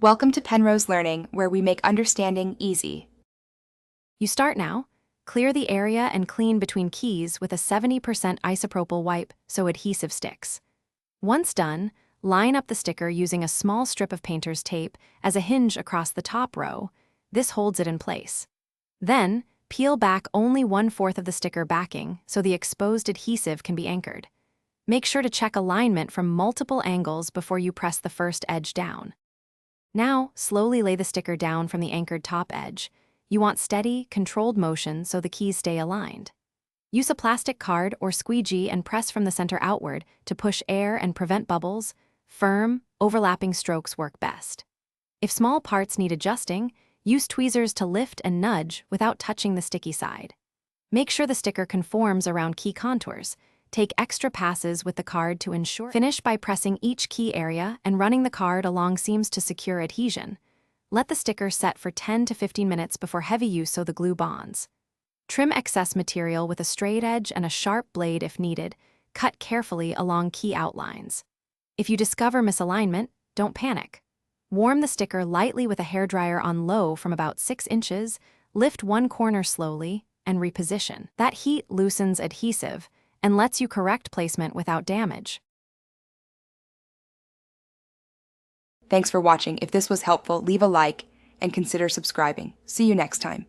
Welcome to Penrose Learning, where we make understanding easy. You start now. Clear the area and clean between keys with a 70% isopropyl wipe so adhesive sticks. Once done, line up the sticker using a small strip of painter's tape as a hinge across the top row. This holds it in place. Then, peel back only 1/4 of the sticker backing so the exposed adhesive can be anchored. Make sure to check alignment from multiple angles before you press the first edge down. Now, slowly lay the sticker down from the anchored top edge. You want steady, controlled motion so the keys stay aligned. Use a plastic card or squeegee and press from the center outward to push air and prevent bubbles. Firm, overlapping strokes work best. If small parts need adjusting, use tweezers to lift and nudge without touching the sticky side. Make sure the sticker conforms around key contours. Take extra passes with the card to ensure. Finish by pressing each key area and running the card along seams to secure adhesion. Let the sticker set for 10 to 15 minutes before heavy use so the glue bonds. Trim excess material with a straight edge and a sharp blade if needed. Cut carefully along key outlines. If you discover misalignment, don't panic. Warm the sticker lightly with a hairdryer on low from about 6 inches, lift one corner slowly, and reposition. That heat loosens adhesive and lets you correct placement without damage. Thanks for watching. If this was helpful, leave a like and consider subscribing. See you next time.